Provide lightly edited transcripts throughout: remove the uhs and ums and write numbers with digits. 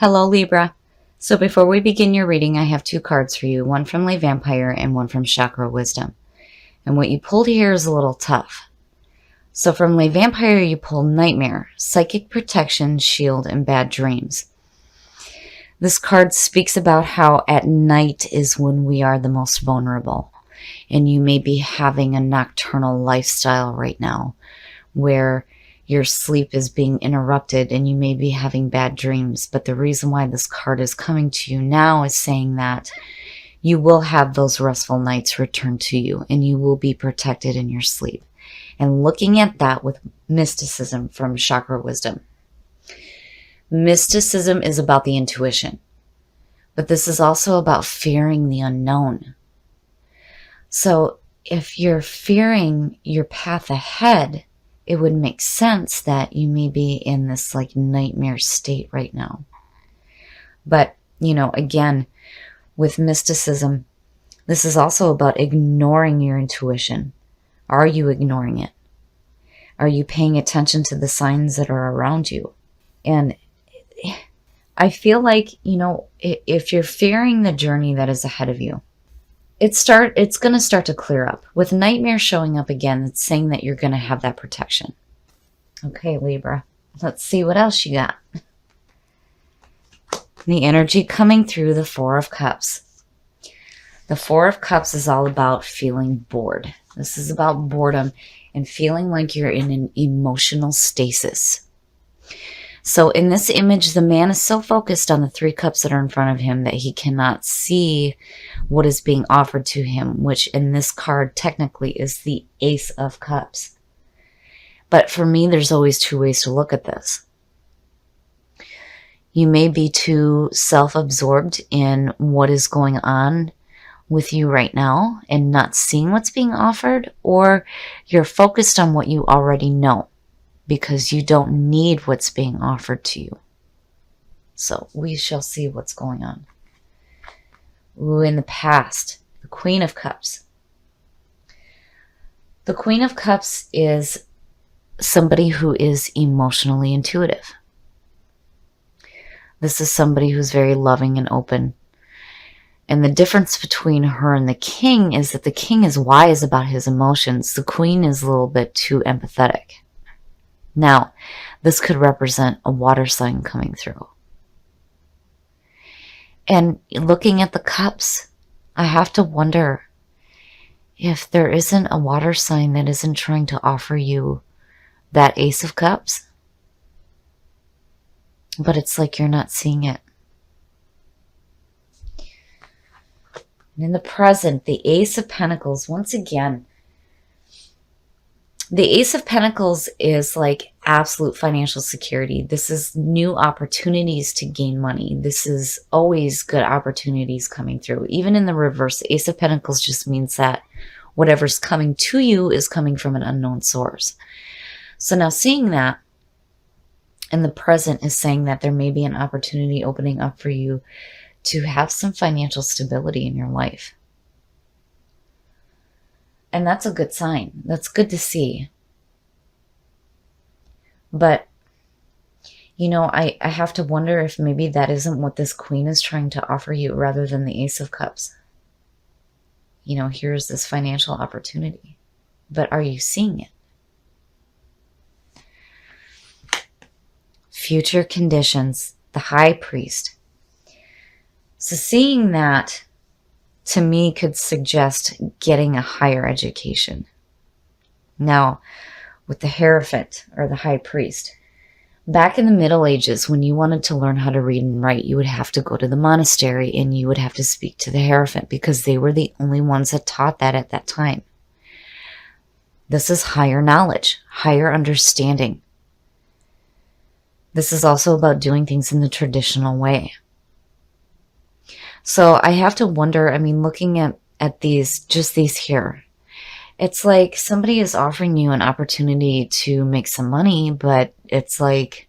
Hello, Libra. So before we begin your reading, I have two cards for you, one from Lay Vampire and one from Chakra Wisdom. And what you pulled here is a little tough. So from Lay Vampire, you pulled Nightmare, Psychic Protection, Shield, and Bad Dreams. This card speaks about how at night is when we are the most vulnerable. And you may be having a nocturnal lifestyle right now where your sleep is being interrupted and you may be having bad dreams. But the reason why this card is coming to you now is saying that you will have those restful nights return to you and you will be protected in your sleep. And looking at that with mysticism from Chakra Wisdom. Mysticism is about the intuition, but this is also about fearing the unknown. So if you're fearing your path ahead, it would make sense that you may be in this like nightmare state right now. But, again, with mysticism, this is also about ignoring your intuition. Are you ignoring it? Are you paying attention to the signs that are around you? And I feel like, if you're fearing the journey that is ahead of you, it's going to start to clear up. With Nightmare showing up again, it's saying that you're going to have that protection. Okay, Libra, let's see what else you got. The energy coming through the Four of Cups. The Four of Cups is all about feeling bored. This is about boredom and feeling like you're in an emotional stasis. So in this image, the man is so focused on the three cups that are in front of him that he cannot see what is being offered to him, which in this card technically is the Ace of Cups. But for me, there's always two ways to look at this. You may be too self-absorbed in what is going on with you right now and not seeing what's being offered, or you're focused on what you already know because you don't need what's being offered to you. So we shall see what's going on. Ooh, in the past, the Queen of Cups. The Queen of Cups is somebody who is emotionally intuitive. This is somebody who's very loving and open. And the difference between her and the King is that the King is wise about his emotions. The Queen is a little bit too empathetic. Now, this could represent a water sign coming through. And looking at the cups, I have to wonder if there isn't a water sign that isn't trying to offer you that Ace of Cups. But it's like you're not seeing it. And in the present, the Ace of Pentacles, once again, the Ace of Pentacles is like absolute financial security. This is new opportunities to gain money. This is always good opportunities coming through. Even in the reverse, the Ace of Pentacles just means that whatever's coming to you is coming from an unknown source. So now seeing that in the present is saying that there may be an opportunity opening up for you to have some financial stability in your life. And that's a good sign. That's good to see. But, I have to wonder if maybe that isn't what this Queen is trying to offer you rather than the Ace of Cups. Here's this financial opportunity. But are you seeing it? Future conditions, the High Priest. So seeing that, to me, could suggest getting a higher education. Now, with the Hierophant, or the High Priest, back in the Middle Ages, when you wanted to learn how to read and write, you would have to go to the monastery and you would have to speak to the Hierophant because they were the only ones that taught that at that time. This is higher knowledge, higher understanding. This is also about doing things in the traditional way. So I have to wonder, looking at these here, it's like somebody is offering you an opportunity to make some money, but it's like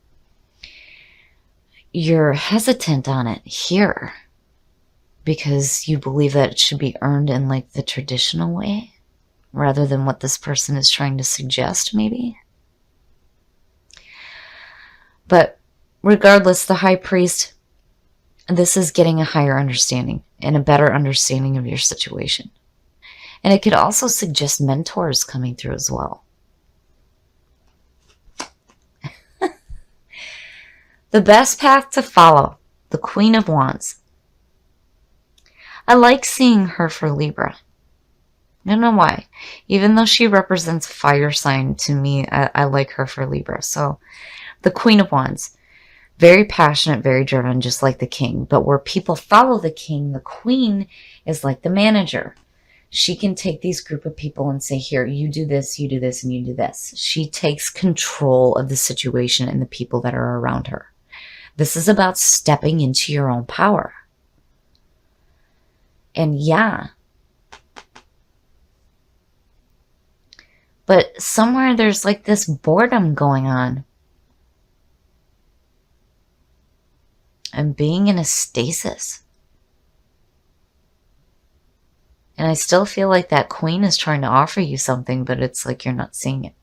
you're hesitant on it here because you believe that it should be earned in like the traditional way rather than what this person is trying to suggest, maybe. But regardless, the High Priest, this is getting a higher understanding and a better understanding of your situation. And it could also suggest mentors coming through as well. The best path to follow, the Queen of Wands. I like seeing her for Libra. I don't know why. Even though she represents fire sign, to me, I like her for Libra. So the Queen of Wands. Very passionate, very driven, just like the king. But where people follow the king, the queen is like the manager. She can take these group of people and say, here, you do this, and you do this. She takes control of the situation and the people that are around her. This is about stepping into your own power. And yeah. But somewhere there's like this boredom going on. And being in a stasis. And I still feel like that queen is trying to offer you something, but it's like you're not seeing it.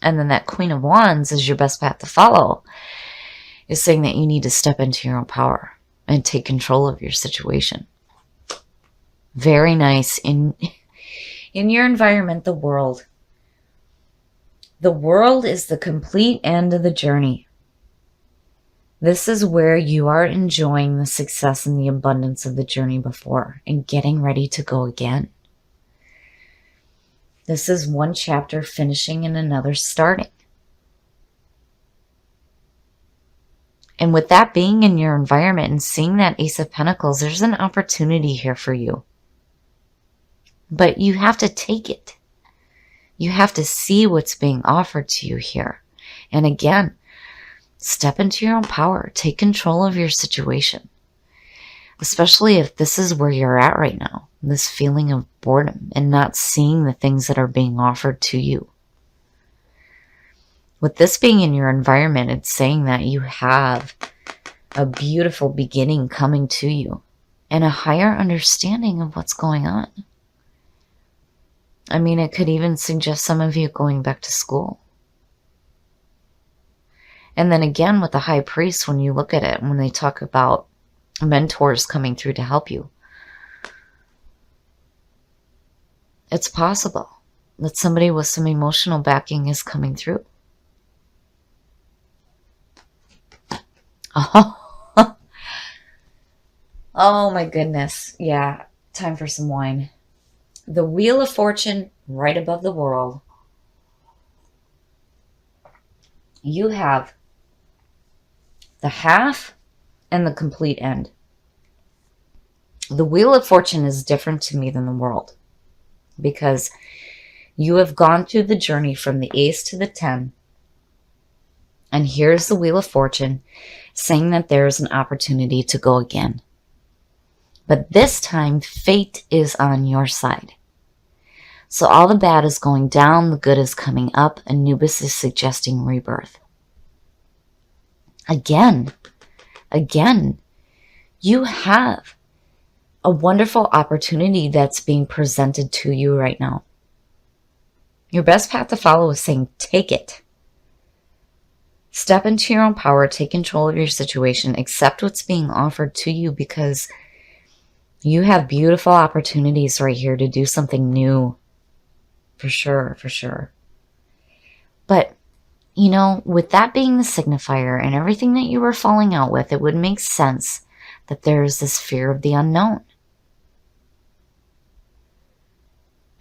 And then that Queen of Wands is your best path to follow. Is saying that you need to step into your own power and take control of your situation. Very nice. In your environment, the world. The world is the complete end of the journey. This is where you are enjoying the success and the abundance of the journey before and getting ready to go again. This is one chapter finishing and another starting. And with that being in your environment and seeing that Ace of Pentacles, there's an opportunity here for you. But you have to take it. You have to see what's being offered to you here. And again, step into your own power. Take control of your situation. Especially if this is where you're at right now. This feeling of boredom and not seeing the things that are being offered to you. With this being in your environment, it's saying that you have a beautiful beginning coming to you. And a higher understanding of what's going on. I mean, it could even suggest some of you going back to school. And then again, with the High Priest, when you look at it, when they talk about mentors coming through to help you, it's possible that somebody with some emotional backing is coming through. Oh, oh my goodness. Yeah, time for some wine. The Wheel of Fortune right above the World. You have the half and the complete end. The Wheel of Fortune is different to me than the World because you have gone through the journey from the Ace to the 10. And here's the Wheel of Fortune saying that there's an opportunity to go again. But this time, fate is on your side. So all the bad is going down, the good is coming up. Anubis is suggesting rebirth. Again, you have a wonderful opportunity that's being presented to you right now. Your best path to follow is saying, take it. Step into your own power, take control of your situation, accept what's being offered to you because you have beautiful opportunities right here to do something new. For sure, for sure. But, you know, with that being the signifier and everything that you were falling out with, it would make sense that there's this fear of the unknown.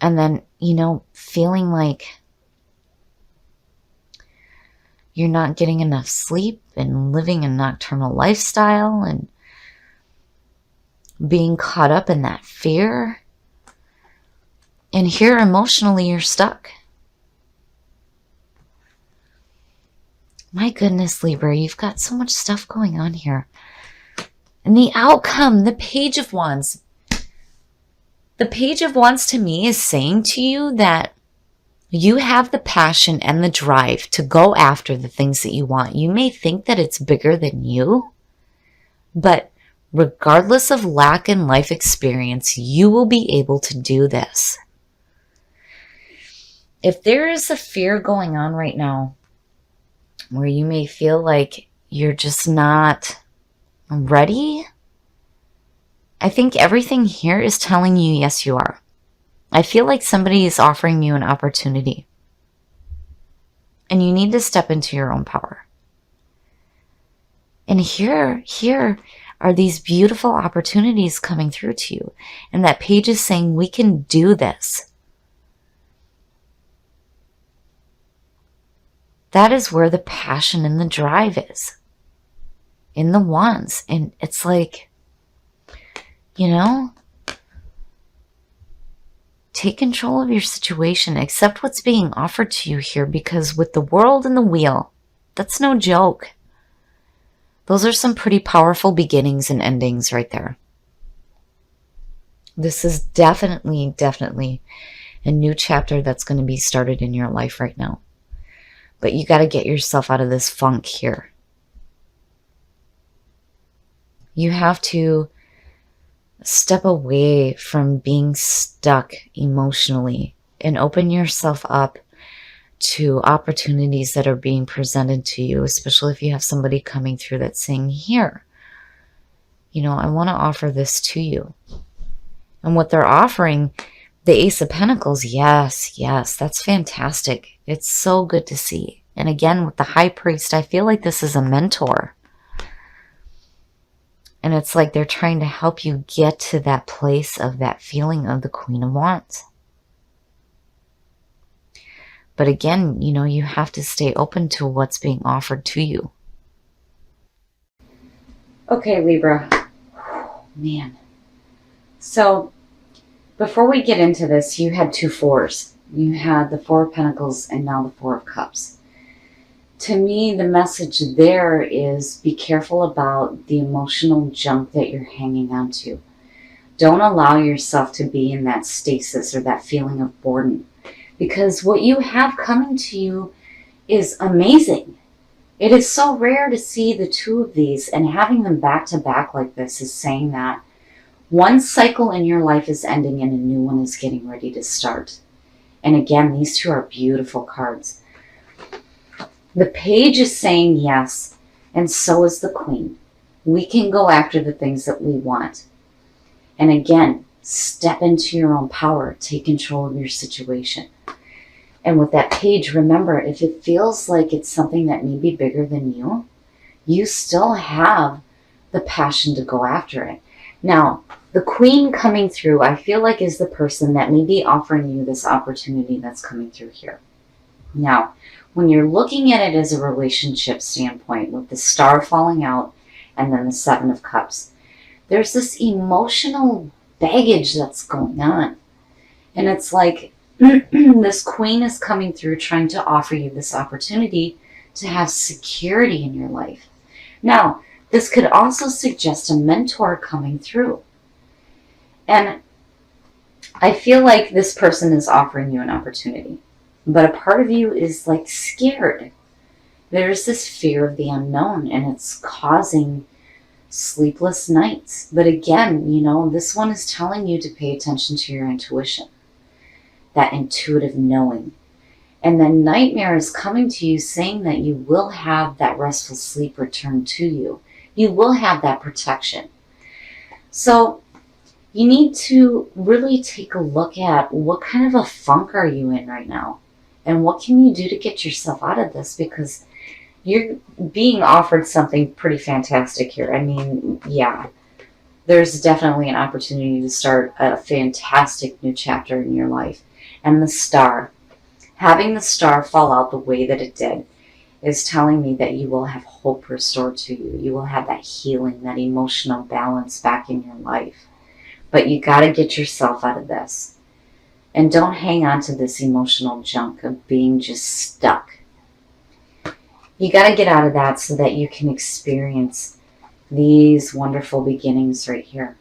And then, you know, feeling like you're not getting enough sleep and living a nocturnal lifestyle and being caught up in that fear. And here emotionally you're stuck. My goodness, Libra, you've got so much stuff going on here. And the outcome, the Page of Wands. The Page of Wands to me is saying to you that you have the passion and the drive to go after the things that you want. You may think that it's bigger than you, but regardless of lack in life experience, you will be able to do this. If there is a fear going on right now, where you may feel like you're just not ready. I think everything here is telling you, yes, you are. I feel like somebody is offering you an opportunity. And you need to step into your own power. And here are these beautiful opportunities coming through to you. And that page is saying, we can do this. That is where the passion and the drive is. In the wands. And it's like, you know, take control of your situation. Accept what's being offered to you here, because with the world and the wheel, that's no joke. Those are some pretty powerful beginnings and endings right there. This is definitely a new chapter that's going to be started in your life right now. But you got to get yourself out of this funk here. You have to step away from being stuck emotionally and open yourself up to opportunities that are being presented to you, especially if you have somebody coming through that's saying, here, you know, I want to offer this to you. And what they're offering, the Ace of Pentacles, yes, that's fantastic. It's so good to see. And again, with the High Priest, I feel like this is a mentor. And it's like they're trying to help you get to that place of that feeling of the Queen of Wands. But again, you know, you have to stay open to what's being offered to you. Okay, Libra. Man. So, before we get into this, you had 2 fours. You had the Four of Pentacles and now the Four of Cups. To me, the message there is be careful about the emotional junk that you're hanging on to. Don't allow yourself to be in that stasis or that feeling of boredom. Because what you have coming to you is amazing. It is so rare to see the 2 of these, and having them back to back like this is saying that one cycle in your life is ending and a new one is getting ready to start. And again, these 2 are beautiful cards. The Page is saying yes, and so is the Queen. We can go after the things that we want. And again, step into your own power. Take control of your situation. And with that Page, remember, if it feels like it's something that may be bigger than you, you still have the passion to go after it. Now, the Queen coming through, I feel like, is the person that may be offering you this opportunity that's coming through here. Now, when you're looking at it as a relationship standpoint, with the Star falling out and then the Seven of Cups, there's this emotional baggage that's going on. And it's like this Queen is coming through trying to offer you this opportunity to have security in your life. Now, this could also suggest a mentor coming through. And I feel like this person is offering you an opportunity. But a part of you is like scared. There's this fear of the unknown, and it's causing sleepless nights. But again, you know, this one is telling you to pay attention to your intuition. That intuitive knowing. And then nightmare is coming to you saying that you will have that restful sleep return to you. You will have that protection. So you need to really take a look at what kind of a funk are you in right now? And what can you do to get yourself out of this? Because you're being offered something pretty fantastic here. I mean, yeah, there's definitely an opportunity to start a fantastic new chapter in your life. And the Star, having the Star fall out the way that it did, is telling me that you will have hope restored to you. You will have that healing, that emotional balance back in your life. But you got to get yourself out of this. And don't hang on to this emotional junk of being just stuck. You got to get out of that so that you can experience these wonderful beginnings right here.